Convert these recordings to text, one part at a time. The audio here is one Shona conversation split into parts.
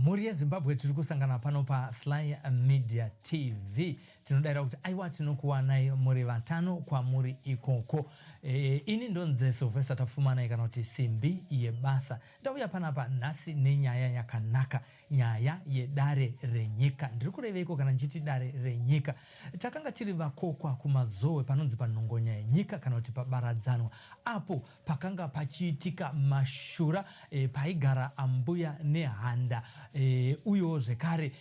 Muri yeZimbabwe tiri kusangana pano pa Sly Media TV. Tinodaira kuti aiwa tinokuwa naye muri vatano kwa muri ikoko. Ini ndonze Sylvester Tafumana kana kuti simbi yebasa. Ndauya panapa nhasi nenyaya yakanaka, nyaya yedare renyika. Ndiri kureveiko kana nchiti dare renyika. Takanga tiri vakokwa kumazowe panonzi panongonya yenyika kana kuti pabaradzanwa. Apo pakanga pachiitika mashura paigara ambuya nehanda. Uyo zvekare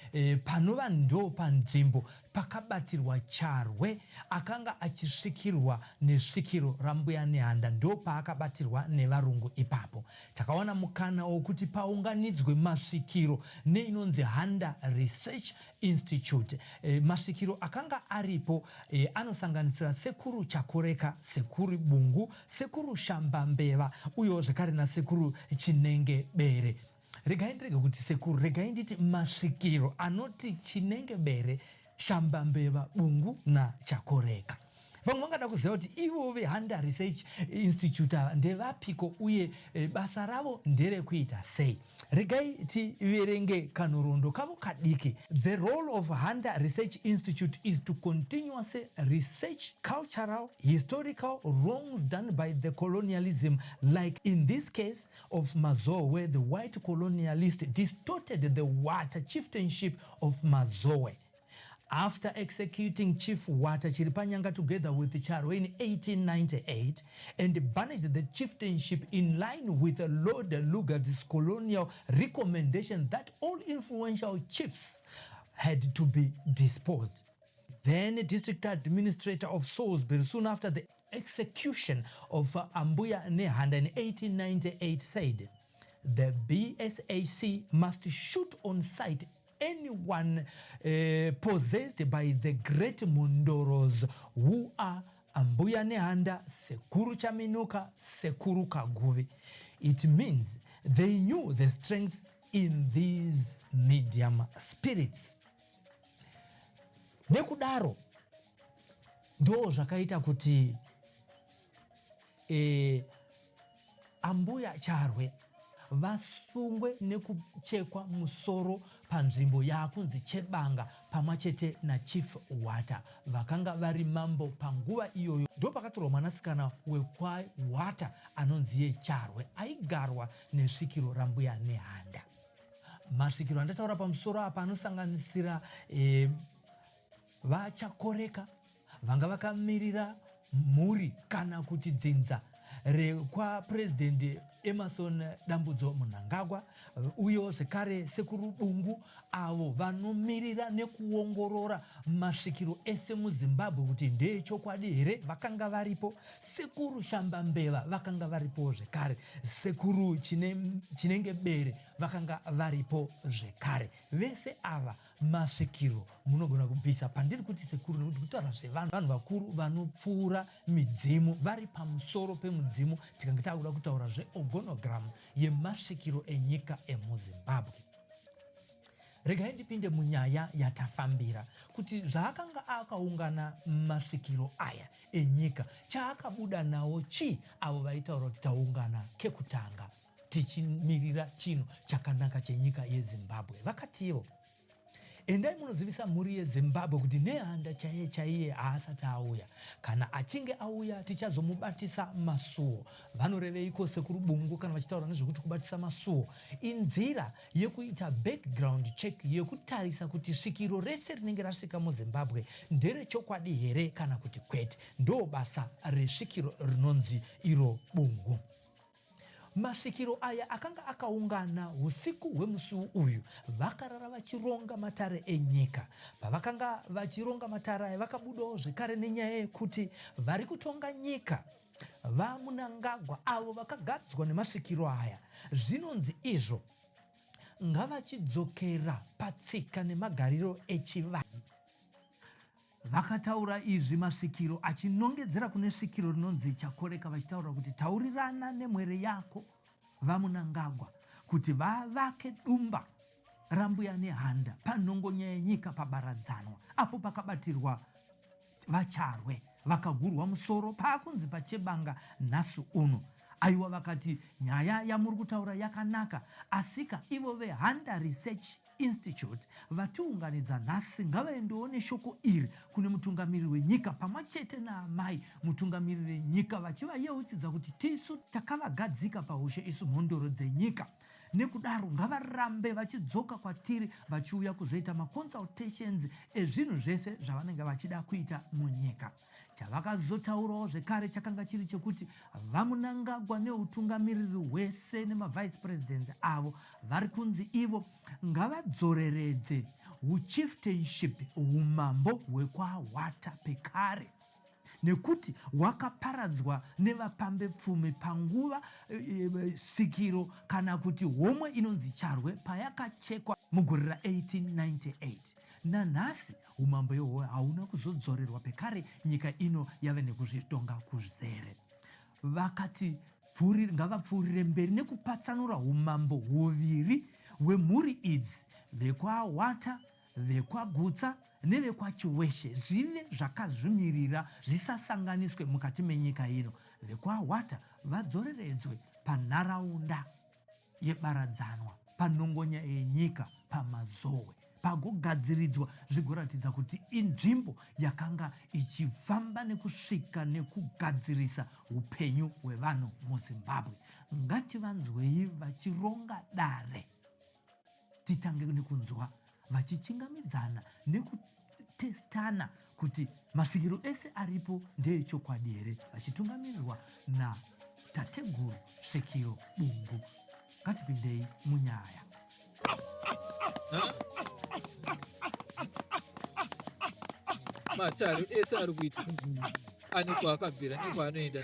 panova ndo panzvimbo pakabatirwa charwe akanga achisvikirwa nesvikiro rambuya nehanda, ndo paakabatirwa nevarungu ipapo. Takaona mukana wokuti paunganidzwe masvikiro neinonzi Handa Research Institute. Masvikiro akanga aripo anosanganisira Sekuru Chakoreka, Sekuru Bungu, Sekuru Shambambeva, uyo zvekare naSekuru Chinenge Bere. Regai ndirege kuti sekuru, regai nditi masvikiro anoti Chinenge Bere, Shambambeva, Bungu na Chakoreka. Vamwe vangada kuziva kuti ivo veHanda Research Institute ndevapiko uye basa ravo nderekuita sei. Regai tiverenge kanorondo kavo kadiki. The role of Handa Research Institute is to continuously research cultural, historical wrongs done by the colonialism, like in this case of Mazowe, where the white colonialists distorted the Wata chieftainship of Mazowe. After executing Chief Wata Chiripanyanga together with Charwe in 1898 and banished the chieftainship in line with Lord Lugard's colonial recommendation that all influential chiefs had to be disposed. Then District Administrator of Salisbury, soon after the execution of Ambuya Nehanda in 1898, said, "The BSAC must shoot on sight anyone possessed by the great Mundoros, who are Ambuya Nehanda, Sekuru Chaminuka, Sekuru Kaguvi." It means they knew the strength in these medium spirits. Nekudaro ndo zvakaita kuti Ambuya Charwe vasungwe nekuchekwa musoro panzvimbo yakunzi Chebanga pamwachete na Chief Wata vakanga vari mambo panguva iyoyo. Ndo pakatorwa mwanasikana wekwa Wata anonzi Charwe aigarwa nesvikiro rambuya nehanda. Masvikiro andataura pamusoro apa anosanganisira vachakoreka vanga vakamirira mhuri kana kuti dzinza rekwa President Emerson Dambudzo Mnangagwa, uyo zvekare Sekuru Bungu, avo vanomiririra nekuongorora masvikiro ese muZimbabwe kuti ndechokwadi here, vakanga varipo. Sekuru Shambambeva vakanga varipo zvekare, Sekuru Chinenge Bere vakanga varipo zvekare. Vese ava masvikiro munogona kubvisa pandiri kuti sekuru, nekuti kutaura zvevanhu vakuru vanopfuura midzimu, vari pamusoro pemudzimu. Tikange takuda kutaura zveorganogram yemasvikiro enyika emuZimbabwe. Regai ndipinde munyaya yatafambira kuti zvaakanga akaungana masvikiro aya enyika, chaakabuda nawo chi avo vaitaura kuti taungana kekutanga tichimirira chino chakanaka chenyika yeZimbabwe. Vakativo, endai munozivisa muri yeZimbabwe kuti nehanda chaiye haasati auya. Kana achinge auya tichazomubatisa masuo. Vanoreveiko Sekuru Bungu kana vachitaura nezvekuti kubatisa masuo? Inzira yekuita background check yekutarisa kuti svikiro rese rinenge rasvika muZimbabwe nderechokwadi here kana kuti kwete. Ndo basa resvikiro rinonzi iro Bungu. Masvikiro aya akanga akaungana usiku hwemusi uyu, vakarara vachironga matare enyika. Pavakanga vachironga matare aya vakabudawo zvekare nenyaya yekuti vari kutonga nyika vaMnangagwa, avo vakagadzwa nemasvikiro aya, zvinonzi izvo ngavachidzokera patsika nemagariro echivanhu. Vakataura izvi masvikiro achinongedzera kune svikiro rinonzi Chakoreka, vachitaura kuti taurirana nemwere yako vaMnangagwa kuti vavake dumba rambuya nehanda panhongonya yenyika pabaradzanwa, apo pakabatirwa vacharwe vakagurwa musoro pakunzi paChebanga nhasi uno. aiwa vakati nyaya yamuri kutaura yakanaka, asika ivo veHanda Research Institute vatiunganidza nhasi ngavaendewo neshoko iri kune mutungamiriri wenyika pamwe chete naamai mutungamiriri wenyika, vachivayeutidza kuti tisu takavagadzika paushe isu mhondoro dzenyika. Nekudaro ngavarambe vachidzoka kwatiri vachiuya kuzoita maconsultations ezvinhu zvese zvavanenge vachida kuita munyika. Chavakazotaurawo zvekare chakanga chiri chekuti vaMunangagwa neutungamiriri hwese nemavice presidents avo vari kunzi ivo ngavadzoreredze chieftainship, umambo hwekwaHwata pekare, nekuti hwakaparadzwa nevapambe pfumi panguva sikiro kana kuti homwe inonzi Charwe payakachekwa mugore ra1898. Nanhasi umambo ihwohwo hauna kuzodzorerwa pekare, nyika ino yave nekuzvitonga kuzere. Vakati ngavapfuurire mberi nekupatsanura umambo huviri hwemhuri idzi, vekwaHwata, vekwaGutsa nevekwaChiweshe, zvive zvakazvimirira zvisasanganiswe mukati menyika ino. VekwaHwata vadzoreredzwe panharaunda yebaradzanwa, panongonya yenyika, pamazowe, pagogadziridzwa zvigoratidza kuti inzvimbo yakanga ichifamba nekusvika nekugadzirisa upenyu hwevanhu muZimbabwe. Ngativanzwei vachironga dare, titange nekunzwa vachichingamidzana nekutestana kuti masvikiro ese aripo ndeechokwadi here, vachitungamirirwa naTateguru Sekiro Bungu. Ngatipindei munyaya. Mataru ese ari kuita ane kwaakabvira nekwaanoenda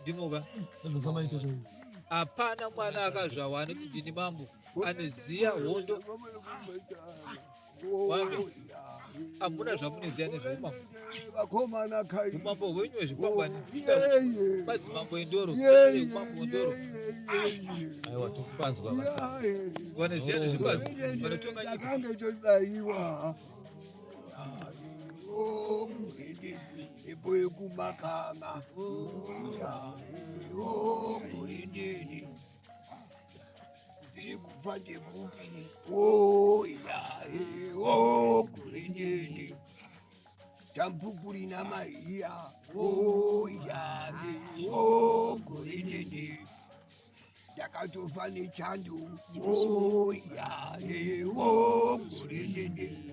ndimoga. Hapana mwana akazvawa anekudini mambo aneziya hondo wando. Hamuna zvamunoziya nezveumambo. Umambo hwenyu hwezvikwangwani madzimambo endoro, umambo wendoro. Aiwa tokupanzwa Vanoziya nezvebazi vanotonga nyika. Boy kumakanga kurindini kupande kupi kurindini tampupuri na maia kurindini takatofane chandu kurindini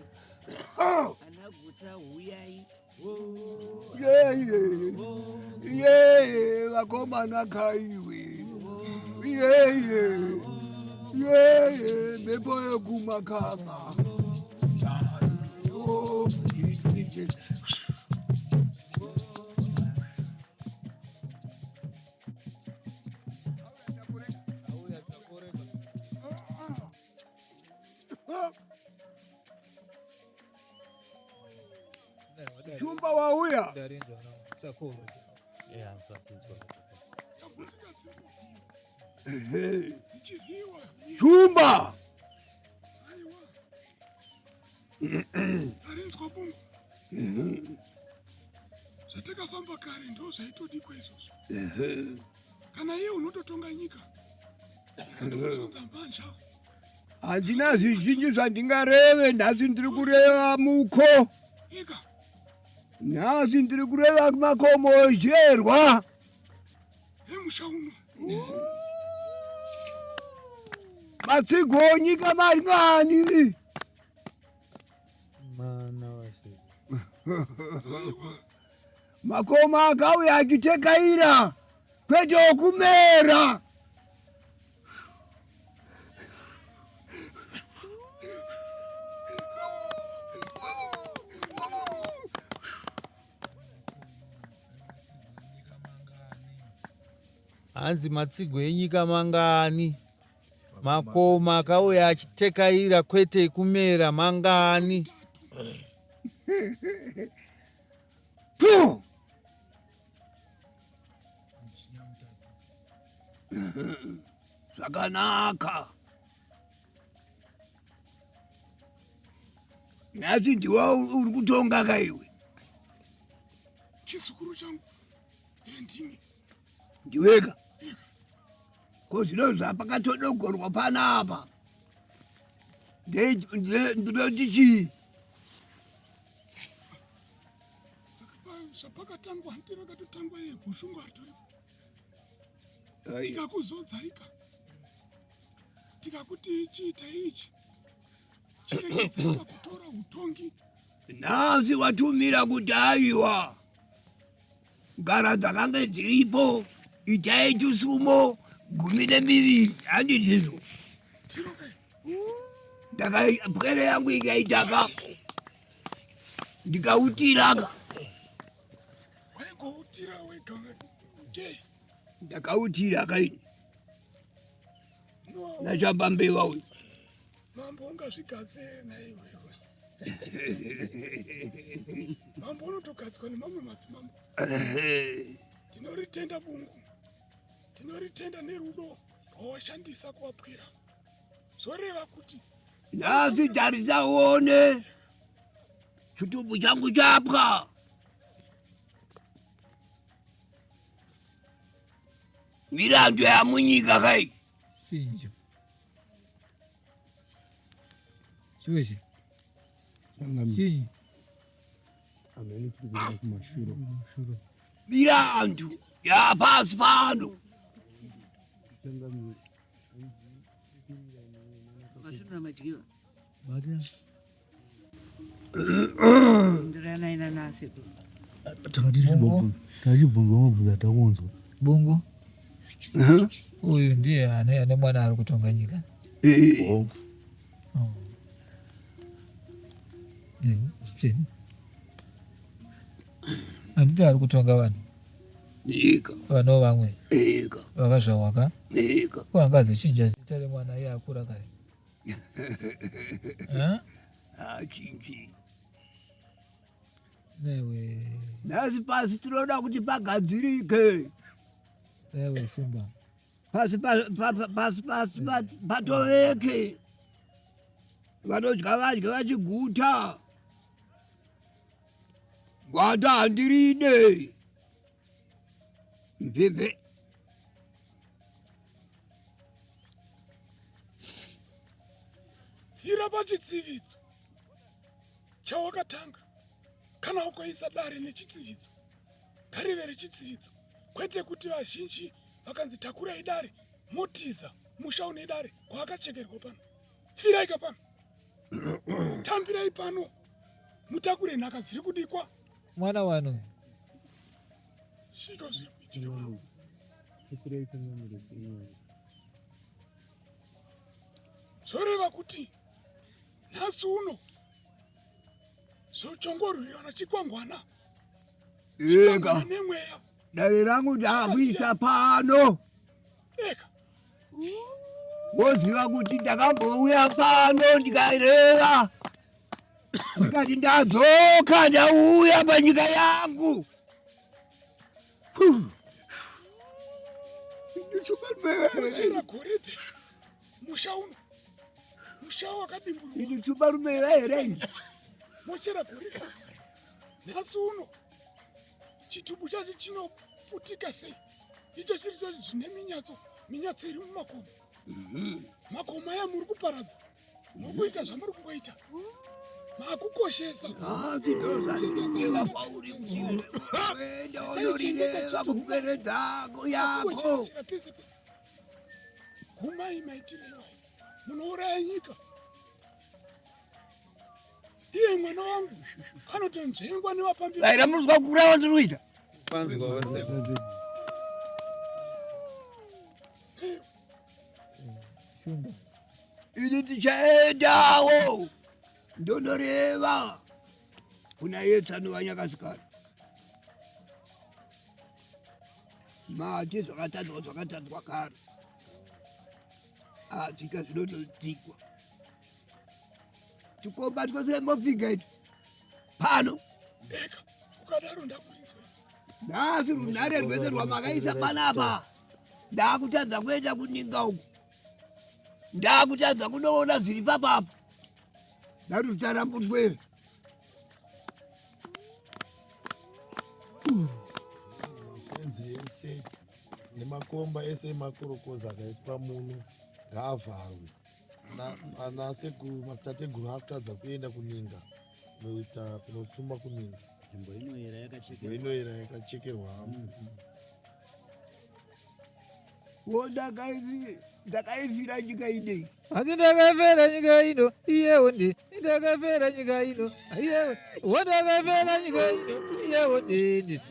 Anaguta huyai. Vakomana kaiwe. Mbepo yekumakanga. Chumba wauya. Chumba. Tarinzwa Bungu. Zvatakafamba kare ndo zvaitodikwa izvozvo. Kana iye unototonga nyika. Ndozonza mbanja. Handina zvizhinji zvandingareve, nhasi ndiri kureva muko. Nyika. Nhasi ndiri kureva makomo zherwa. Emusha uno. Matsigo nyika maringani. mana wase Makomo akauya achitekaira kwete okumera. hanzi matsigo enyika mangani, makomo akauya achitekaira kwete kumera mangani. Zvakanaka. Nhasi ndiwe uri kutonga kaiwe. Chizukuru changu Ndini. Ndiweka. Kozinoza pakatodogorwa panapa. Ndinoti Sapakatangwa ntira katotangwa kushunga atori. Tikakuzodzaika. Tikakuti chiita ichi. Chikachadzika kutora utongi. nanzi watumira kuti aiwa ngara dzakange dziripo itai tusumo 12 handitizo pwere yangu ikaitaka ndikautiraka Waingoutira wega nge. ndakautiraka ini No. nachambambewa uyu Mambo ungazvigadzire naiwewe. Mambo unotogadzwa nemamwe madzimambo. Tinoritenda bungu. Tinoritenda nerudo rwawashandisa kuwapwira. Zoreva kuti nasi tarisaone chitubu changu chapwa mirandu yamunyika kai Sinjo. Chiwezi. Chinyi. mirandu yapasi pano Vakasvinura madyiwa. Badia. Ndirana inanasi. tachibvunzwa takunzwa Bungu. Uyu ndiye ane mwana ari kutonga nyika. Chini. Anditi ari kutonga vanhu. nyika Vanhu vamwe nyika vakazvawaka. nyika Kuangazi chinja zita remwana iye akura kare. achinji Newe. nasi pasi tinoda kuti pagadzirike Newe shumba. pasi patoveke vanodya vadya vachiguta gwanda handiride mvemve hira pachitsividzo chawakatanga kana ukaisa dare nechitsividzo ngarive rechitsividzo kwete kuti vazhinji vakanzi takurai dare motiza musha une dare kwaakachekerwa pano firaika pano tambirai pano mutakure nhaka dziri kudikwa Mwana wano. shika zviri kuitika pano. Zvoreva kuti nhasi uno zvochongorwirwa nachikwangwana ega nemweya dare rangu ndakuisa pano ega woziva kuti ndakambouya pano ndikareva ndikati ndadzoka ndauya panyika yangu muchera goridhe musha uno musha wakadimburwa iditsuba rumera here mochera goridhe nhasi uno chitubu chacho chinoputika sei icho chiri chacho zvine minyatso iri mumakomo makomo aya muri kuparadza nokuita zvamuri kungoita makukoshesa makukoshesera pese pese gumai maitirei wai munouraya nyika iye mwana wangu anotonzvengwa nevapambi aira munzwa kukura wandinoita Shumba. ini tichaendawo ndonoreva kuna yetsano vanyakasikana mati zvakatadzwa kare adzika zvinotodzikwa tikomba tikosire mofika ito pano ega ukadaro ndakurinzwei nhasi runhare rwese rwamakaisa panapa ndakutadza kuenda kuninga uku ndakutadza kunoona zviri papapo ndati ucharambutswere matenzi ese nemakomba ese makorokoza akaiswa muno ngaavharwe. Anasekuru akutadza kuenda kuninga noita kunofuma kuninga. Nzvimbo inoyera yakachekerwa. Ndakaifira nyika inei. Ndakafera nyika ino iyewo ndi ndakafera nyika ino iyewo ndakafera nyika ino iyewo ndi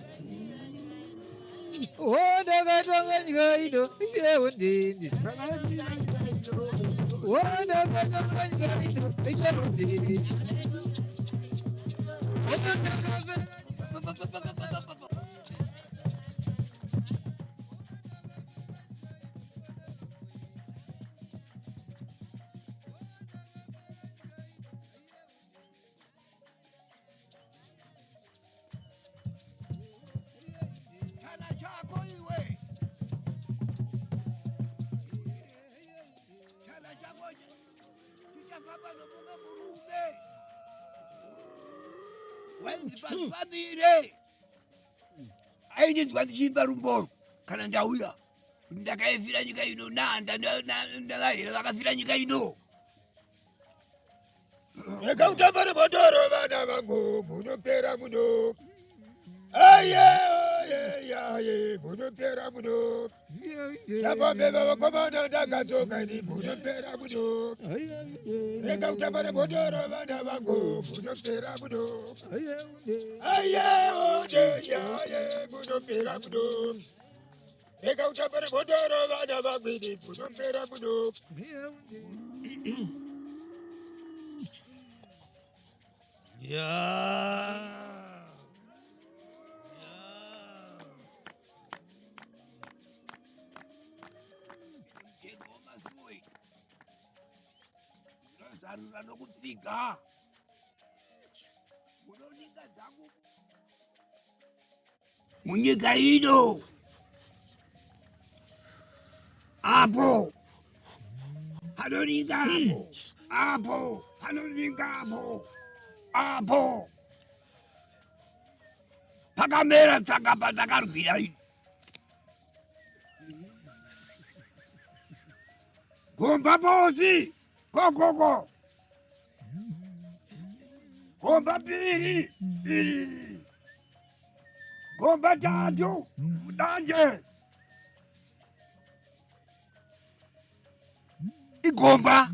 ndakatonga nyika ino iyewo ndi ndakatonga nyika ino iyewo ndi Wazipazipazire aine ndichimba rumboro kana ndauya ndakaifira nyika ino ndakahera vakafira nyika ino. Rega utambare bhodoro vana vangu munopera muno. Aye munopera muno. Yababeba vakomana ndakadzoka ini munopera muno. Rega utambare bhodoro vana vangu munopera muno. Aye munopera muno. Rega utambare bhodoro vana vangu ini munopera muno. Zarura nokutsiga munoninga dzangu munyika ino apo panoninga apo panoninga apo pakamera tsakapa takarwira ino gomba posi kokoko gomba piri gomba tatu mudanje igomba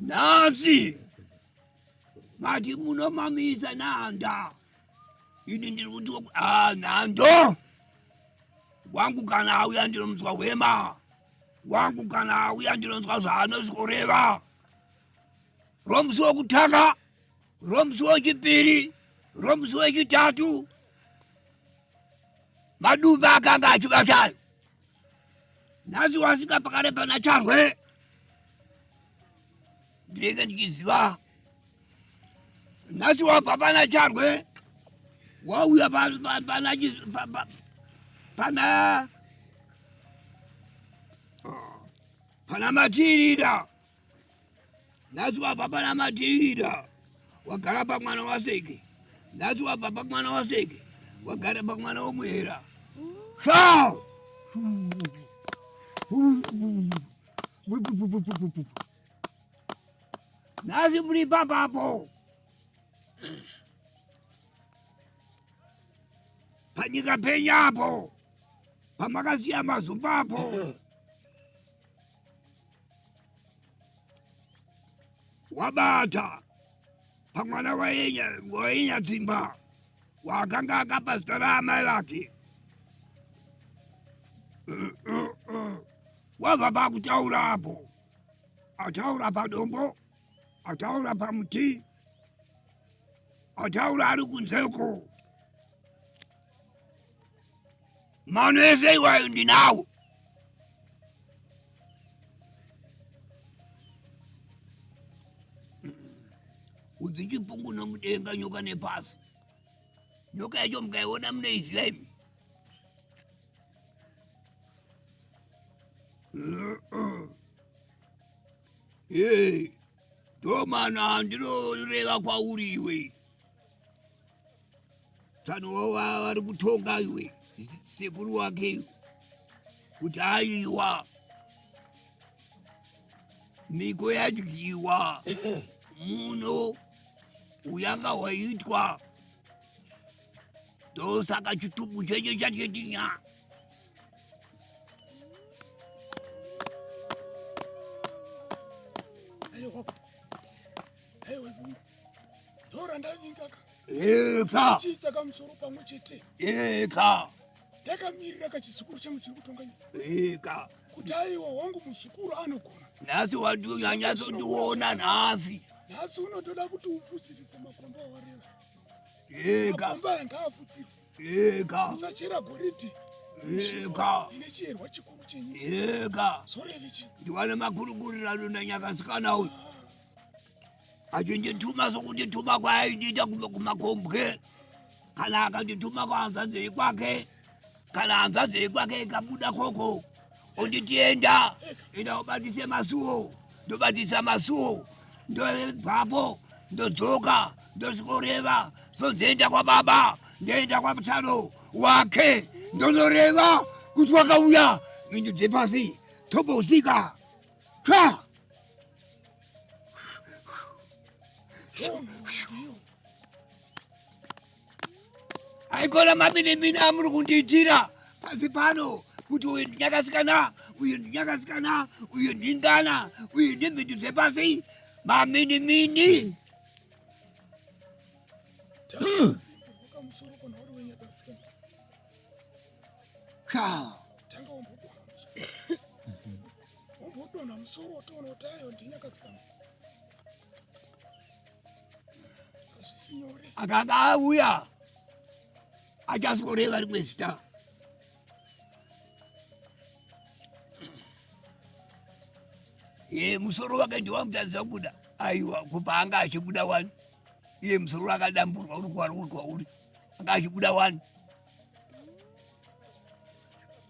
nasi mati munomamisa nanda ini ndiri kuti nando wangu kana auya ndinomzwa wema wangu kana auya ndinonzwa zvaanosikoreva romusi wokutanga romusi wechipiri romusi wechitatu madumba akanga achibatayo nhasi wasika pakare pana charwe ndireke ndichiziva nhasi wabva pana charwe wauya pana matirida nhasi wabva pana matirida wagara pamwana waseke nhasi wabva pamwana waseke wagara pamwana womuhera sao nhasi muri papapo panyika penyapo pamakasiya mazumbapo wabata pamwana waenya dzimba wakanga akapa zita ra amai vake wabva pakutaura apo ataura padombo ataura pamuti ataura ari kunzeko mano ese iwayo ndinawo udzi chipungu nomudenga nyoka nepasi nyoka yacho mukaiona munoiziva imi Domana ndinoreva kwauri iwe. Tano vari kutonga iwe sekuru wake kuti aiwa miko yadyiwa muno uyanga waitwa ndosaka chitubu chenye chachetinya. Aiwa bungu ndora ndavingaka Eka kamusoro pamwe chete ndakamirira kachizukuru changu chiri kutonga eka kuti aiwa wangu muzukuru anogona. nhasi wanyatsotiona nhasi unotoda kuti ufusiridze makomba awareva. eka Makomba anga afutsirwa. Usachera goridhe ine chiyerwa chikuru chenyu. Zorevechi ndiwana makurukurirano nanyakasikana uyu achendituma sokundituma kwaaidita kumakombwe kana akandituma kwaanzanzei kwake kana hanzanzei kwake ikabuda koko onditienda enda ubatise masuo ndobatisa masuo ndobvapo ndodzoka ndosikoreva sodzenda kwa baba ndoenda kwa mutano wake ndonoreva kuti wakauya mindu dzepasi tobosika twa aikona mabinemine amuri kundiitira pasi pano kuti uyu ndinyakasikana uyu ndinyakasikana uyu ndingana uyu ndimhindu dzepasi maminimini wakamusoro kona uri wenyakasikana. Tanga wambodonha musoro watoona kuti ayo ndinyakasikana. Hazvisi nyore. akanga auya achasikoreva rimwe zita musoro wake ndiwamutadzisa kubuda aiwa kupa anga achibuda wani iye musoro wakadamburwa uri kwauri anga achibuda wani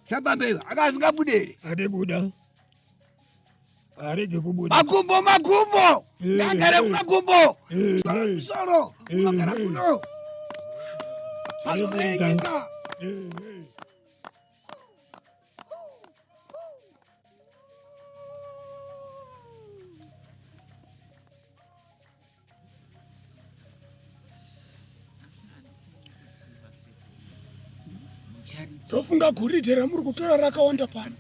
chapambeva akasingabudere adebuda arege kubuda makumbo ndagare kumakumbo musoro unogara kuno azorenyika Ndofunga goridhe ramuri kutora rakawanda pano.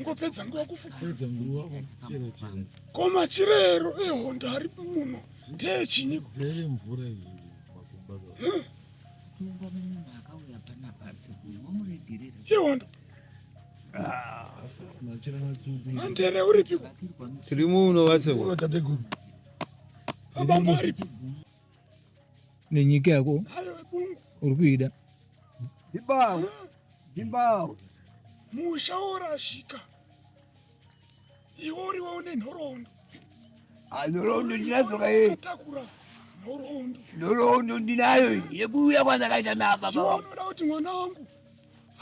Ngopedza nguva kufuka. Koma chirero ehondo ari muno ndechinyi. zere mvura iyi makumba Ihondo mandere uripiko. tiri muno vasewa tateguru Abambo aripi. nenyika yako Ayo bungu. uri kuida Zimbabwe Musha orashika. Iwo uriwo nenhoroondo. nhoroondo ndinazoka ye Takura nhoroondo. nhoroondo ndinayo yekuuya kwandakaita nababa wangu Zvinoda kuti mwana wangu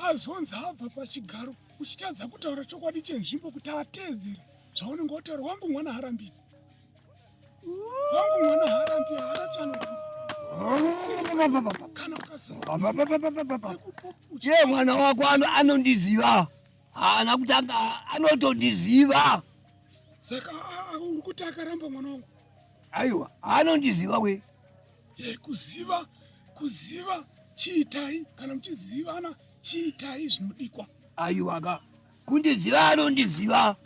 azonzi abva pachigaro uchitadza kutaura chokwadi chenzvimbo kuti ateedzere zvaunenge wataura. Wangu mwana harambi. Wangu mwana harambi haarachanoramba. Kana ukasema ye mwana wako anondiziva haana kutanga anotondiziva saka uri kuti akaramba mwana wangu. aiwa anondiziva we Kuziva chiitai kana muchizivana chiitai zvinodikwa. aiwaka kundiziva anondiziva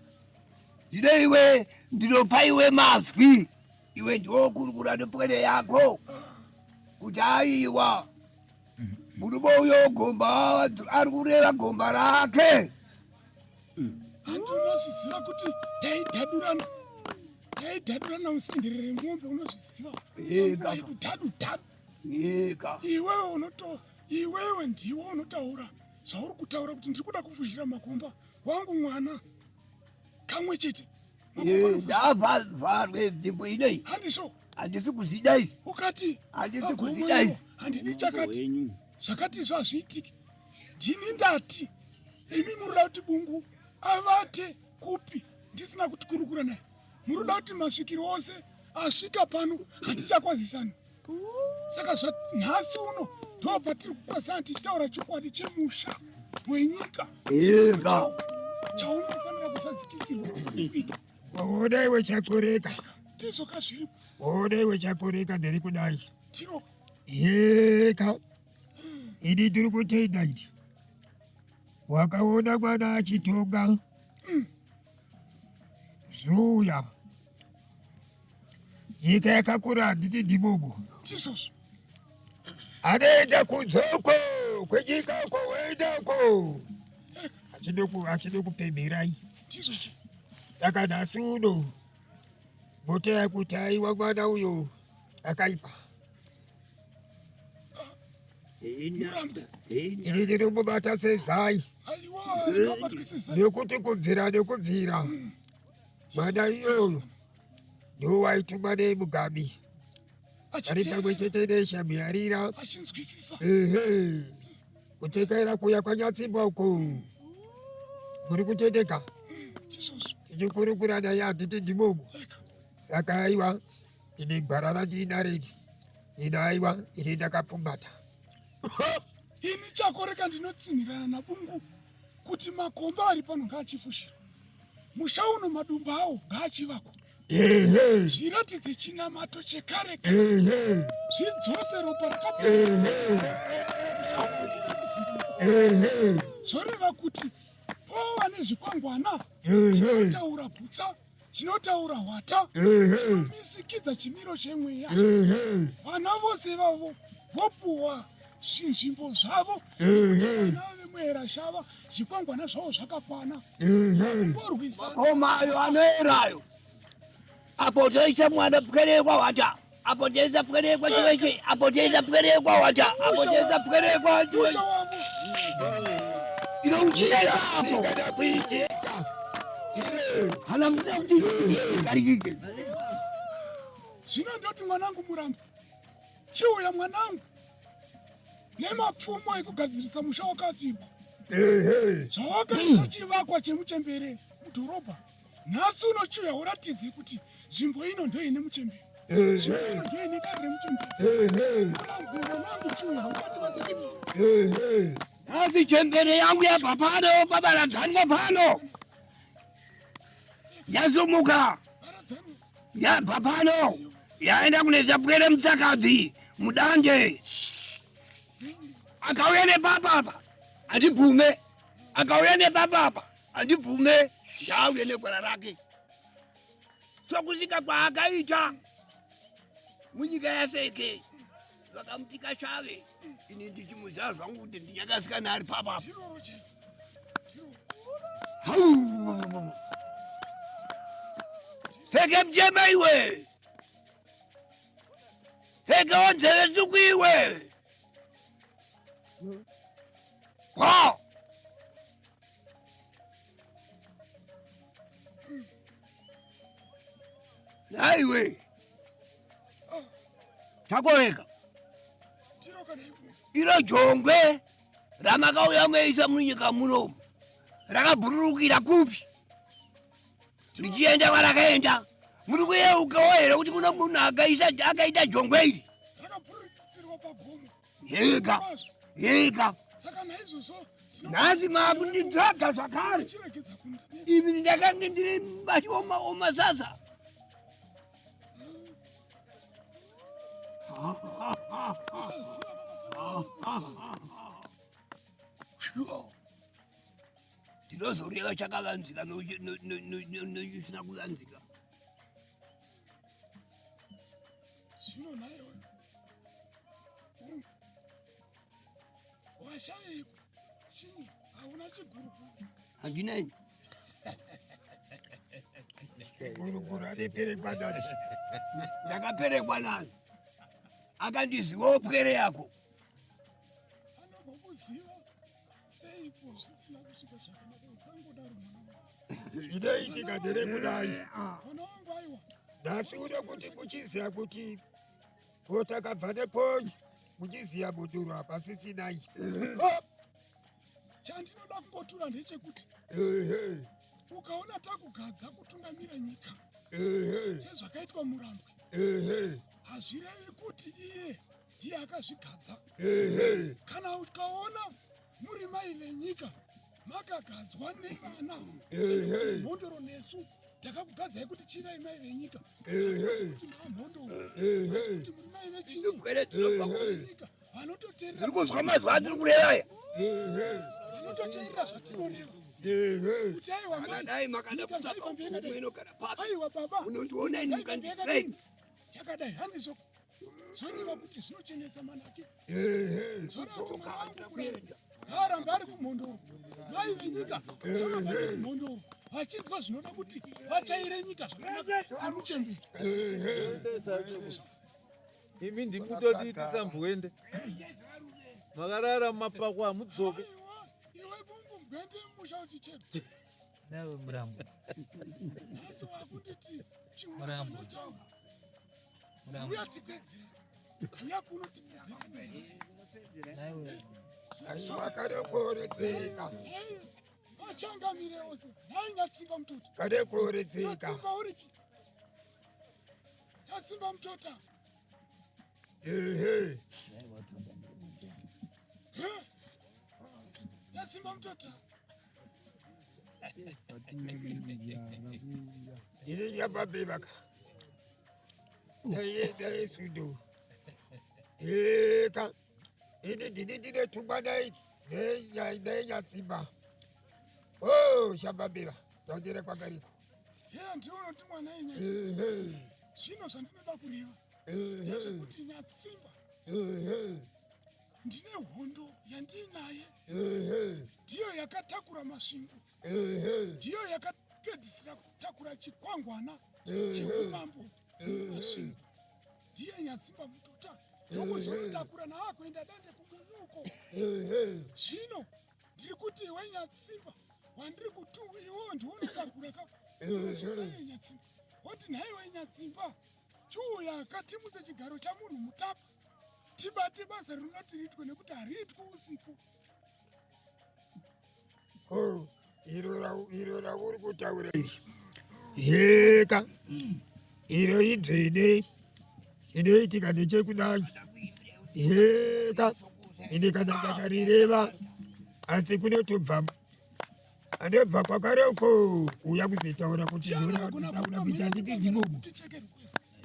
zvino iwe ndinopa iwe mazwi iwe ndokurukura nepwene yako kuti aiwa murume uyo gomba ari kureva gomba rake Antu unozviziva kuti taidhadurana musenderere mombe unozviziva. Edu tadu. eka Iwewe ndiwe unotaura zvauri kutaura kuti ndiri kuda kufushira makomba. Wangu mwana kamwe chete. ndavharwe nzvimbo inei Handisho handisi kuzida izvi ukati handisi magomo kuzida izvi iwo handidi chakati zvakati zvazviitiki ndini ndati imi muroda kuti bungu avate kupi ndisina kutikurukura naye. Muroda kuti masvikiro ose asvika pano hatichakwazisani. Saka nhasi uno ndobva tiri kukwazisana tichitaura chokwadi chemusha wenyika chaunofanira kusadzikisirwa kuita. Waona iwe chakoreka. Tizoka zviripo. Waona iwe chakoreka ndiri kudai. Tiro. Yeka. Ini ndiri kutenda iti. Wakaona mwana achitonga. Zuya. Nyika yakakura handiti ndimomo. Tizozvo. Anoenda kudzoko kwenyikako woendako. Achide kupemherai. Tizozvo. Saka nhasi uno moteya kuti aiwa mwana uyo akaipa. Ini ndinomubata sezai. Nekuti nekubvira mwana iyoyo ndiwo waitumwa nemugabi ari pamwe chete neshamuyarira kutekaira kuya kwanyatsimba uko muri kutendeka tichikurukura naye handiti ndimomo. Saka aiwa ine gwara randiinareni ine aiwa ine ndakapfumbata. Ini chakoreka ndinotsinhirana nabungu kuti makomba ari pano ngaachifushirwa. Musha uno madumba awo ngaachivakwa. Zviratidze chinamato chekare zvidzose ropa rakati zvoreva kuti pova nezvikwangwana chinotaura bhutsa, chinotaura hwata, chinomisikidza chimiro chemweya. Vana vose vavo vopuwa zvinzvimbo zvavo vana vemwera shava zvikwangwana zvavo zvakakwana. Omayo anoerayo apoteisa mwana pwerekwa wata apoteisa pwerekwa chiweche apoteisa pwerekwa wata apoteisa pwerekwa chiweche inouchira apo kana kuitika kana mudauti karikike. Zvino ndoti mwanangu murambe chiuya mwanangu nemapfumo ekugadzirisa musha wakavhirwa zvawakaisa chivakwa chemuchembere mudhorobha. Nhasi unochiuya uratidze kuti nzvimbo ino ndoine muchembere, nzvimbo ino ndoine kare muchembere. Murambe mwanangu chiuya ungati vasiki. Nhasi chembere yangu yabva pano pabaradzanwa pano yazumuka yabva pano yaenda kune zvapwere mutsakadzi mudanje. Akauya nepapapa handibvume, akauya nepapapa handibvume. Ndauya negwara rake sokusvika kwaakaita munyika yaseke vakamutika shave. Ini ndichimuziva zvangu kuti ndinyakasikana ari papapa. Seke mjema iwe, seke onzeve tsuku iwe. Naiwe takoreka iro jongwe ramakauya meisa munyika munomu rakabhururukira kupi richienda kwarakaenda. Muri kuyeukawo here kuti kuno munhu akaita jongwe iri yega. Nhasi makundidzaga zvakare. Ivi ndakange ndiri mubati omasasa. Ndinozoreva chakavanzika noisina kuvanzika. Zvino naiwe washaikwa chii? Hauna chiguruguru? Handinei chiguruguru andiperekwa nani? Ndakaperekwa nani? Akandizivawo pwere yako. Anogokuziva seiko zvisina kusvika zvakanaka usangodaro mwana wangu. Inoitika ndere kudai. Mwana wangu aiwa. Nhasi uno kuti muchiziva kuti potakabva neponyi muchiziva mudhuru hapasisinai. chandinoda kungotura ndechekuti ukaona takugadza kutungamira nyika sezvakaitwa Murambwe, hazvirevi kuti iye ndiye akazvigadza. Kana ukaona muri mai venyika makagadzwa nevana mhondoro, nesu takakugadzai kuti chivai mai venyika, asi kuti mamhondoro, asi kuti muri mai vechinyika vanototeerera zvatinoreva. Kuti aiwa baba yakadai handizvo zoreva kuti zvinochenesa manake. Zoreva kuti mwana wangu kuramba ngaaramba ari kumhondoro, mai venyika ngavavari kumhondoro vachinzwa zvinoda kuti vachaire nyika zvakanaka semuchemberi. Imi ndikutoti tisamboende makarara mumapako amudzoke. Iwe bungu mbende musha uchicheka Nawe Murambwe. asi wakunditi chimwe chano changu uya tipedzere, uya kuno tipedzere. Vachangamire ose nhai Nyatsimba mutota. Nyatsimba uripi? Nyatsimba mutota. Nyatsimba mutota. Dirinya babebaka. Daye sudo. Eka. Dide tubadai. Daye Nyatsimba. Oh, shababeba. Tadire kwa gariko. Ndiona kuti mwana Nyatsimba. Zvino zvandinoda kureva ndechekuti Nyatsimba ndine hondo yandinaye, ndiyo yakatakura masvingo, ndiyo yakapedzisira kutakura chikwangwana cheumambo masvingo. Ndiye Nyatsimba mutota, ndokuzotakura naakuenda dande kumunuko. Zvino ndiri kuti iwe Nyatsimba wandiri kuti iwo ndiunotakura kauzvitaye Nyatsimba. Woti nhaiwe Nyatsimba chiuya akatimudza chigaro chamunhu mutapa, tibate basa rinoti riitwe nekuti hariitwi usiku. Iro rauri kutaura iri yeka iro idzvene inoitika ndechekudai yeka ine kana ndakarireva asi kunotobva anobva kwakareko uya kuzotaura kuti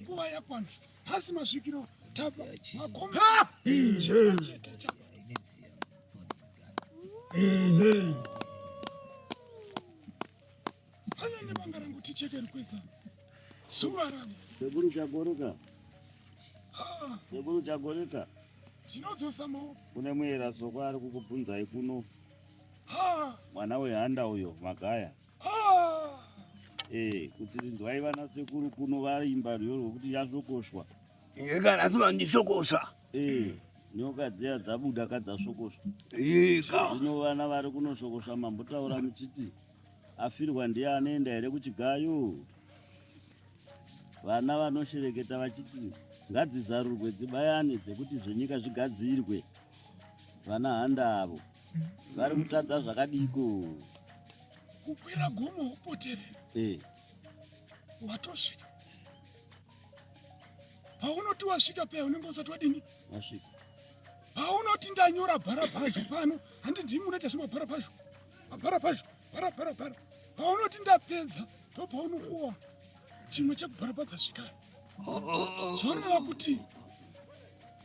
nguva yakwana hasi masvikiro tava pana nevanga rangu tichekeri kwesa zuva ravo sekuru chagoreka tinodzosa maoko. kune muera soko ari kukubvunzai kuno mwana wehanda uyo Magaya. Kuti rinzwai vana sekuru kuno vaimba rwiyo rwokuti yasokoshwa. Kana ndisokosa. Nyoka dziya dzabuda kadzasokoswa. Zvino vana vari kunosokoswa mambotaura muchiti afirwa ndiye anoenda here kuchigayo. Vana vanoshereketa vachiti ngadzizarurwe dzibayane dzekuti zvenyika zvigadzirwe. Vana handa avo vari kutadza zvakadiko. Kukwira gomo upoterera. Watosvika. Paunoti wasvika paya unenge usati wadini? Wasvika. Paunoti ndanyora bharabhazho pano, handi ndimi unoita zvemabharabhazho. Mabharabhazho, bhara. Paunoti ndapedza, ndopaunokuwa chimwe chekubharabhadza zvikara. Zvoreva kuti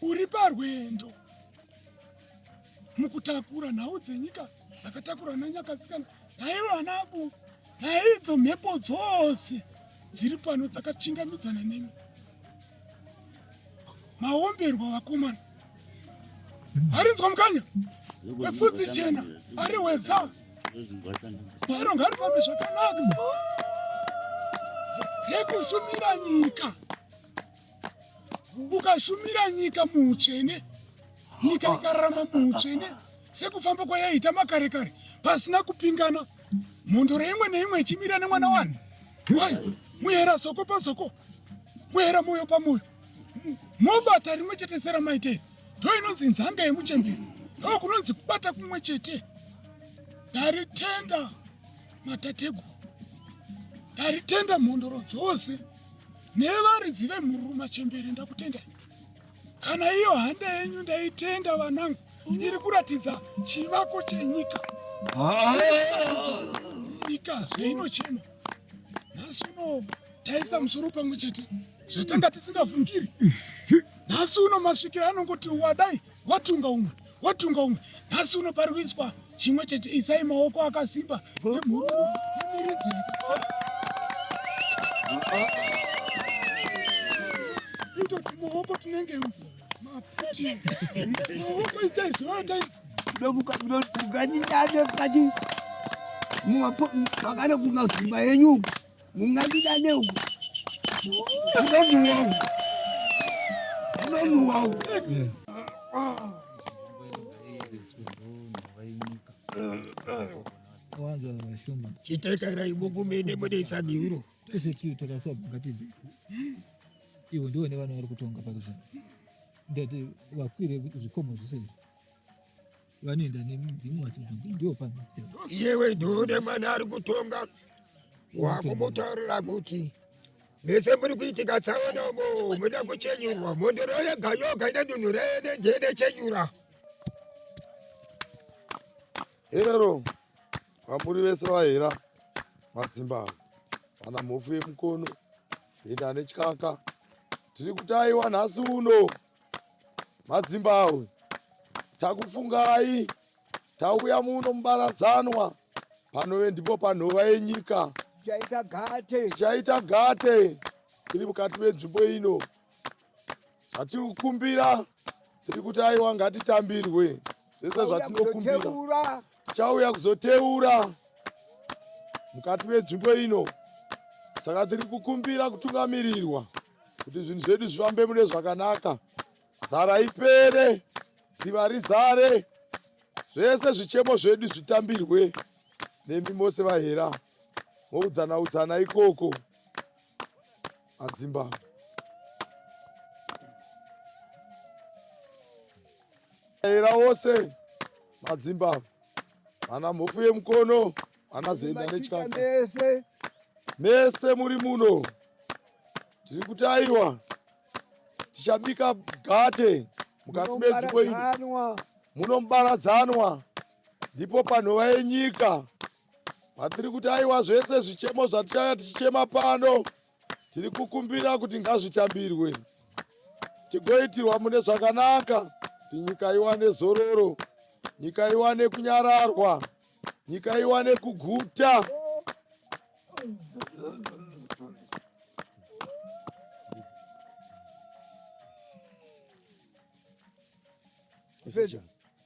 uri parwendo mukutakura nhau dzenyika dzakatakura nanyakasikana naivo anabu naidzo mhepo dzose dziri pano dzakachingamidzana nemi. Maomberwa vakomana harinzwa mukanya wepfudzi chena ari wedza aro ngarifambe zvakanaka rekushumira nyika. Ukashumira nyika muutsvene, nyika ikararama muutsvene sekufamba kwayaita makare kare pasina kupingana, mhondoro imwe neimwe ichimira nemwana wani. Muhera soko pasoko, muhera moyo pamoyo, mobata rimwe chete seramaiteri. Ndo inonzi nzanga yemuchemberi, ndo kunonzi kubata kumwe chete. ndaritenda matateguru, ndaritenda mhondoro dzose nevaridzi vemhururu machembere. Ndakutendai. Kana iyo handa yenyu ndaitenda vanangu, iri kuratidza chivako chenyika. Nyika zveinochema. Nhasi uno taisa musoro pamwe chete zvatanga tisingafungiri. Nhasi uno masvikiro anongoti wadai watunga umwe, watunga umwe. Nhasi uno pari kuiswa chimwe chete, isai maoko akasimba nemhururu nemiridzi yakasimba. Indoti maoko tinenge maputi. Maoko isitaiziva taidzi. Mukanyidane kati makana kungasimba yenyu munganyidane uku unomuwau chitaitara ibokumende mudeisadiuro tesetiutakasobungatidi ivo ndivo nevana vari kutonga pakuzvino ndati vakwire zvikomo zvose vanoenda nemudzimu asi ndiwo pano iyewe ndione mwana ari kutonga wakumutaurira kuti mese muri kuitika tsaonomo muda kuchenyurwa mondoro yeganyoka ine dunhu rene njene chenyura. Ero kwamuri vese vahera madzimba kana mhofu yemukono enda netyaka tiri kutaiwa nhasi uno madzimbawe takufungai tauya muno mubaradzanwa panove ndipo panhova yenyika tichaita gate tiri mukati menzvimbo ino zvatiri kukumbira tiri kuti aiwa ngatitambirwe zvese zvatinokumbira tichauya kuzoteura mukati menzvimbo ino saka tiri kukumbira kutungamirirwa kuti zvinhu zvedu zvifambe mune zvakanaka, nzara ipere, dziva rizare, zvese zvichemo zvedu zvitambirwe nemi mose vahera moudzana ikoko madzimba. Vahera vose madzimba vana mhofu yemukono vana zenda netyaka mese muri muno tiri kutaiwa tichabika gate mukati menzvimbo ino munomubaradzanwa ndipo panhova yenyika patiri kutaiwa zvese zvichemo zvatichaya tichichema pano tiri kukumbira kuti ngazvitambirwe tigoitirwa mune zvakanaka kuti nyika iwane zororo, nyika iwane kunyararwa, nyika iwane kuguta.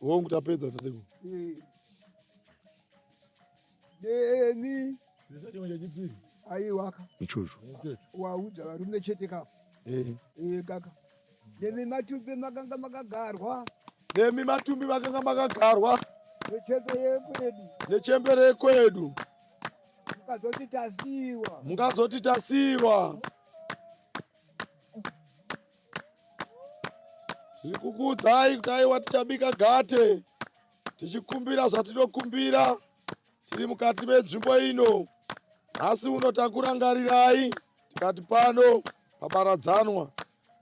Wongu tapedza tateko. Demi aiwaka ichocho waudza varume chete kapo kaka demi matumbi makanga makagarwa nechembere kwedu mungazoti tasiwa tiri kukuudzai kuti aiwa tichabika gate tichikumbira zvatinokumbira tiri mukati menzvimbo ino. Nhasi uno takurangarirai tikati pano pabaradzanwa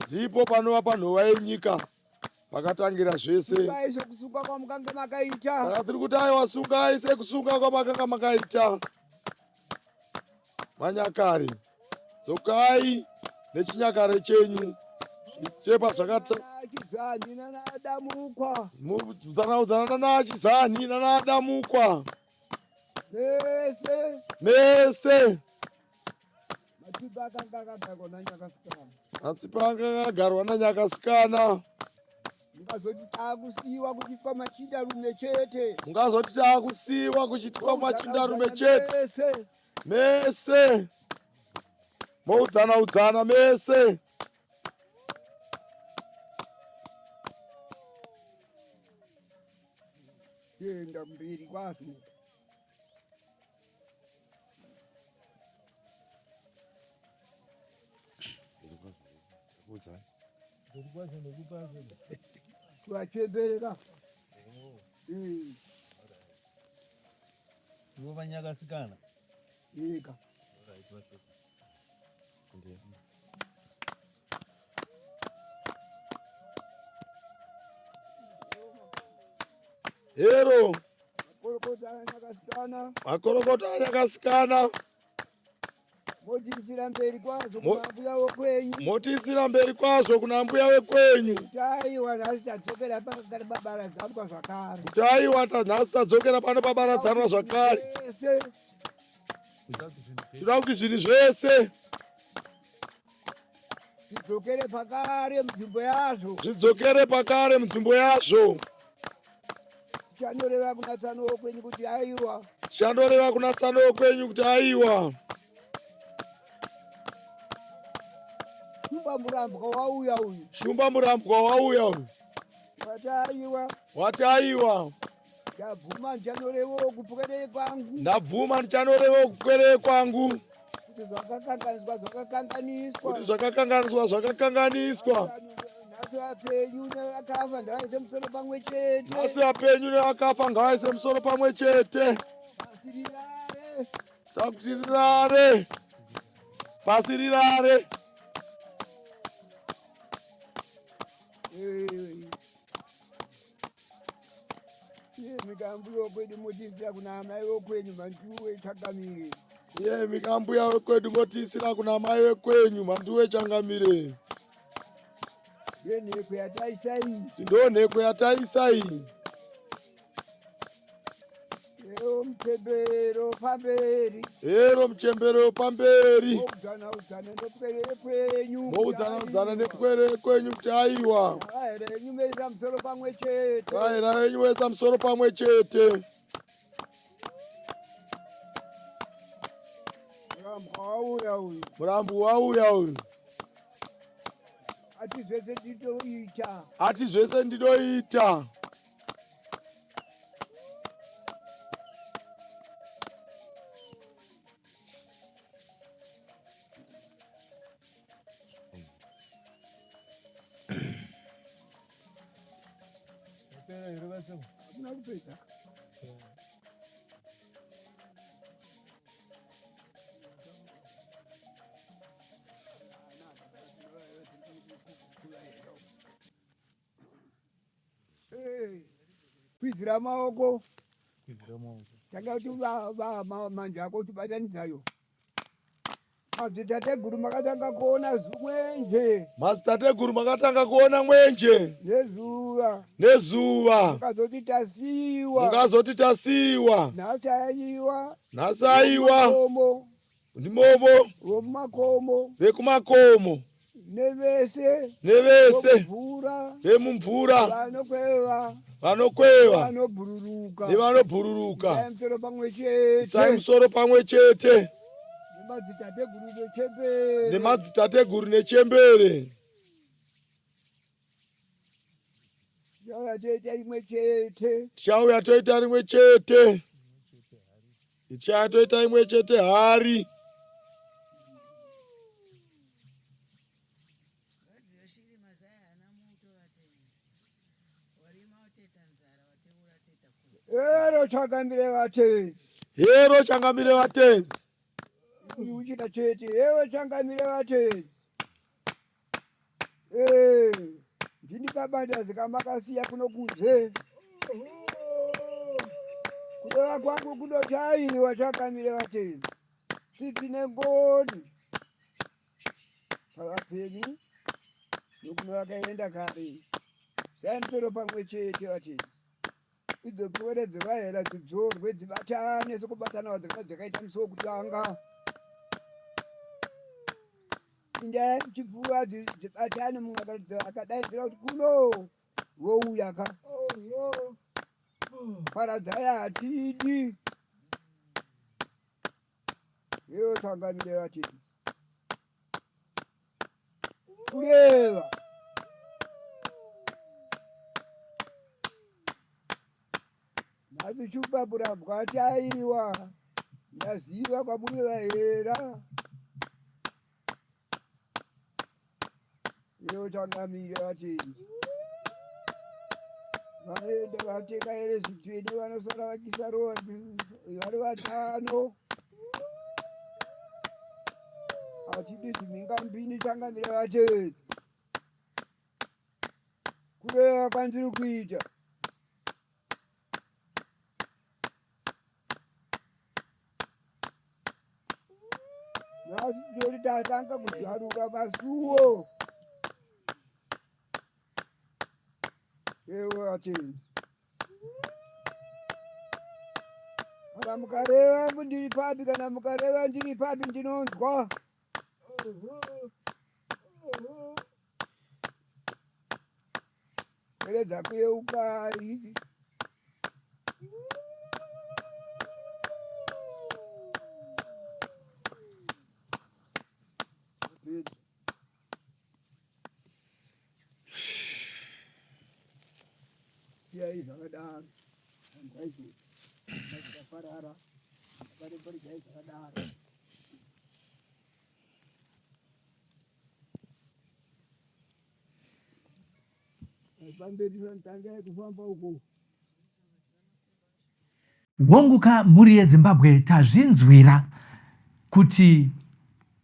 ndipo panova panhova yenyika pakatangira zvese. Saka tiri kuti aiwa sungai sekusunga kwamakanga makaita manyakare, dzokai nechinyakare chenyu chepa zvakaudzana nachizani nanaadamukwa mese matsipa anga akagarwa nanyakasikana. Mungazoti taakusiiwa kuchitwa machindarume chete. Mungazoti taakusiiwa kuchitwa machindarume chete mese moudzana mese. Kuenda mberi kwazvo. Twachemberera Iwo vanyakasikana. Ika. Ndiyo. Hero. Makorokota anyakasikana. Makorokota anyakasikana. Motisira mberi kwazo kuna mbuya wekwenyu. Motisira mberi kwazo kuna mbuya wekwenyu. Taiwa nasitadzokera pakagara pabaradzanwa zvakare. Taiwa nasitadzokera pano pabaradzanwa zvakare. Tinoda kuti zvinhu zvese zvidzokere pakare munzvimbo yazvo. Zvidzokere pakare munzvimbo yazvo. Chanoreva kuna Tsanowo kwenyu kuti aiwa. Chanoreva kuna Tsanowo kwenyu kuti aiwa. Shumba murambwa wauya uyu. Shumba murambwa wauya uyu. Wati aiwa. Wati aiwa. Ndabvuma ndichanorevawo kupwere kwangu. Ndabvuma ndichanorevawo kupwere kwangu. Kuti zvakakanganiswa zvakakanganiswa. Kuti zvakakanganiswa zvakakanganiswa. Nhasi apenyu neakafa ngavaise musoro pamwe chete. Nhasi apenyu neakafa ngavaise musoro pamwe chete. Pasirirare. Takusirirare. Pasirirare. Mikambu yokwedu motisira kuna amai wekwenyu manduwe Changamire. Mikambu yokwedu motisira kuna amai wekwenyu manduwe Changamire. Yenhekwe yataisa iyi. Ndonhekwe yataisa iyi. Ero mchembero pamberi. Ero mchembero pamberi. Moudzana nepwere kwenyu. Moudzana nepwere kwenyu kuti aiwa. Vaira yenyu meisa musoro pamwe chete. Vaira yenyu meisa musoro pamwe chete. Murambo wauya uyu. Murambo wauya uyu. Ati zvese ndinoita. Ati zvese ndinoita. Hamuna kupedza. Kwidzira maoko. Tanga kuti manje ako tibatanidzayo. Madzitateguru makatanga kuona mwenje. Madzitateguru makatanga kuona mwenje. Nezuva. Nezuva. Mukazoti tasiwa. Mukazoti tasiwa. Nasaiwa. Nasaiwa. Ndimomo. Vomumakomo. Vekumakomo. Nevese. Nevese. Vemumvura. Vanokweva. Vanobhururuka. Nevanobhururuka. Isai musoro pamwe chete. Isai musoro pamwe chete. Nemadzitateguru nechembere. Nemadzitateguru nechembere. Tichauya toita imwe chete. Tichauya toita rimwe chete. Tichauya toita imwe chete hari. Ero Changamire vatenzi. Ero Changamire vatenzi. Uchita chete. Ero Changamire vatenzi. Ndindikabanda zikamakasiya kuno kunze. Kureva kwangu kunotaiwa Changamire vatenzi. Titsine ngoni. Pavapenyu. Nokuno vakaenda kare. Sai musoro pamwe chete vatenzi. Idzo pwere dzevahera dzidzorwe dzibatane sekubatanawo dzakaita musuwo kutanga. Inda chipfuwa dzibatane mumwe akadaidzira kuti kuno wouya ka. Paradzai hatidi. Iyo Changamire vatenzi. Kureva. Navishupa murambwa ataiwa. Ndaziva kwamuri vahera. Iyo Changamire vatenzi. vanoenda vateka ere zvitsvene vanosara vachisarowa vari vatano achidi zvimhinga mbini changamira vateedzi kureva kwandiri kuita nhasi ndinoti tatanga kuzarura masuwo ewe vateedzi kana mukareva ndiri papi kana mukareva ndiri papi ndinonzwa eredza kuyeukai yai zvakadaro zvakafarara akareporijai zvakadaro pamberi panotangai kufamba uko Wonguka mhuri yeZimbabwe tazvinzwira kuti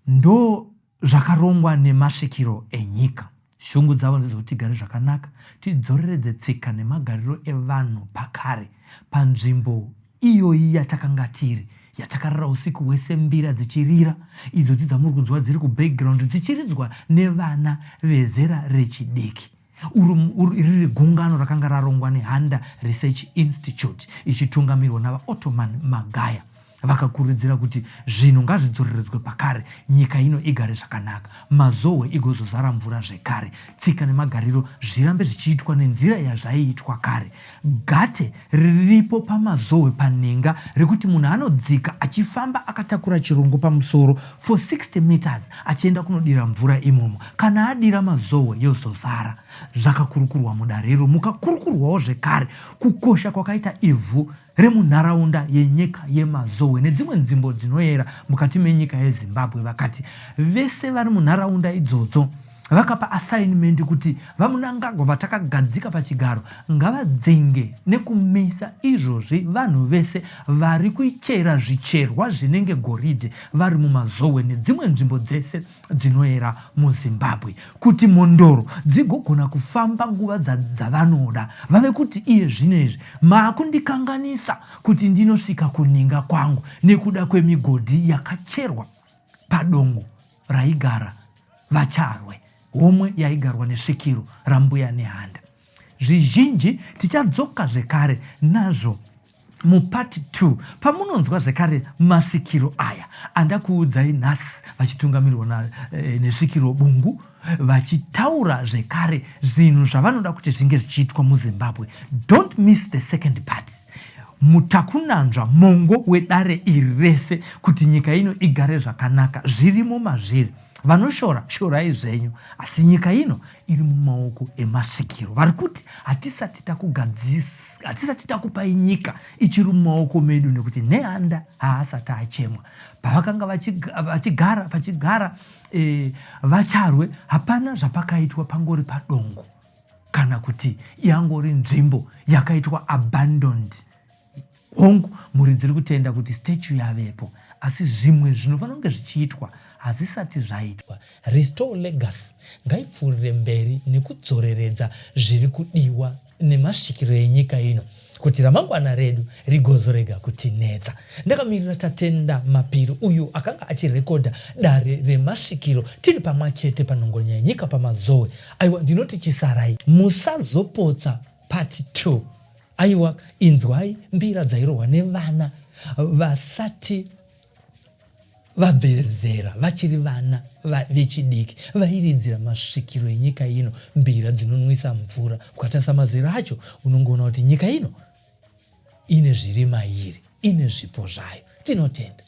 ndo zvakarongwa nemasvikiro enyika. Shungu dzavo ndezvekuti tigare zvakanaka, tidzoreredze tsika nemagariro evanhu pakare panzvimbo iyoyi yatakanga tiri, yatakarara usiku hwese mbira dzichirira, idzo dzamuri kunzwa dziri kubackground dzichiridzwa nevana vezera rechidiki. Iri gungano rakanga rarongwa neHanda Research Institute ichitungamirwa navaOttoman Magaya. Vakakurudzira kuti zvinhu ngazvidzoreredzwe pakare, nyika ino igare zvakanaka, mazowe igozozara mvura zvekare, tsika nemagariro zvirambe zvichiitwa nenzira yazvaiitwa kare. Gate riripo pamazowe panenga rekuti munhu anodzika achifamba akatakura chirongo pamusoro for 60 meters achienda kunodira mvura imomo. Kana adira mazowe yozozara. Zvakakurukurwa mudariro, mukakurukurwawo zvekare kukosha kwakaita ivhu remunharaunda yenyika yemazowe nedzimwe nzvimbo dzinoyera mukati menyika yeZimbabwe. Vakati vese vari munharaunda idzodzo vakapa assignment kuti vamunangagwa vatakagadzika pachigaro ngavadzenge nekumisa izvozvi vanhu vese vari kuchera zvicherwa zvinenge goridhe vari mumazowe nedzimwe nzvimbo dzese dzinoyera muZimbabwe, kuti mondoro dzigogona kufamba nguva dzavanoda. Vave kuti iye zvinezvi maakundikanganisa kuti ndinosvika kuninga kwangu nekuda kwemigodhi yakacherwa padongo raigara vacharwe, homwe yaigarwa nesvikiro rambuya neHanda. Zvizhinji tichadzoka zvekare nazvo mupati 2 pamunonzwa zvekare masvikiro aya andakuudzai nhasi vachitungamirirwa nesvikiro bungu, vachitaura zvekare zvinhu zvavanoda kuti zvinge zvichiitwa muZimbabwe. Don't miss the second part. Mutakunanzva mongo wedare iri rese kuti nyika ino igare zvakanaka zvirimo mazviri. Vanoshora shorai zvenyu, asi nyika ino iri mumaoko emasvikiro. Vari kuti hatisati takupai nyika ichiri mumaoko medu nekuti neHanda haasati achemwa. Pavakanga pachigara vacharwe, hapana zvapakaitwa pangori padongo kana kuti yangori nzvimbo yakaitwa abandoned. Hongu mhuri dziri kutenda kuti statue yavepo, asi zvimwe zvinofanira kunge zvichiitwa hazvisati zvaitwa. Restore legacy ngaipfuurire mberi nekudzoreredza zviri kudiwa nemasvikiro enyika ino kuti ramangwana redu rigozorega kutinetsa. Ndakamirira Tatenda Mapiri uyu akanga achirekodha dare remasvikiro tiri pamwe chete panhongonya yenyika pamazowe. Aiwa, ndinoti chisarai, musazopotsa part 2. Aiwa, inzwai mbira dzairohwa nevana vasati vabvezera, vachiri vana vechidiki vairidzira masvikiro enyika ino, mbira dzinonwisa mvura. Ukatarisa mazera acho unongoona kuti nyika ino ine zviri mairi, ine zvipo zvayo. Tinotenda.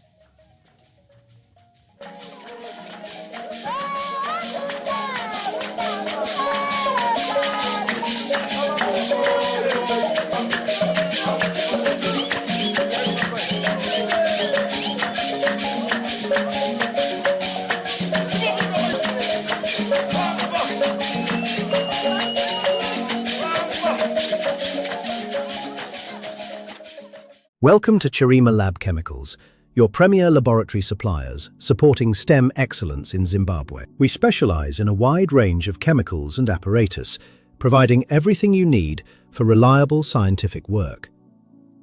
Welcome to Chirima Lab Chemicals, your premier laboratory suppliers supporting STEM excellence in Zimbabwe. We specialize in a wide range of chemicals and apparatus, providing everything you need for reliable scientific work.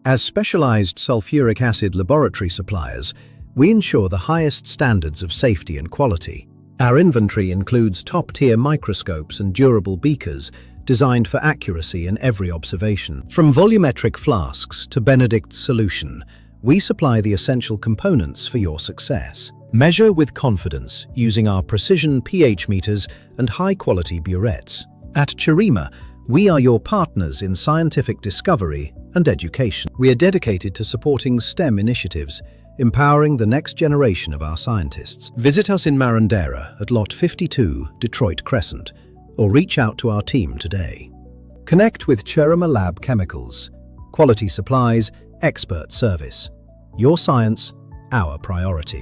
As specialized sulfuric acid laboratory suppliers, we ensure the highest standards of safety and quality. Our inventory includes top-tier microscopes and durable beakers designed for accuracy in every observation. From volumetric flasks to Benedict's solution, we supply the essential components for your success. Measure with confidence using our precision pH meters and high-quality burettes. At Chirima, we are your partners in scientific discovery and education. We are dedicated to supporting STEM initiatives, empowering the next generation of our scientists. Visit us in Marandera at Lot 52, Detroit Crescent, or reach out to our team today. Connect with Chirima Lab Chemicals. Quality supplies, expert service. Your science, our priority.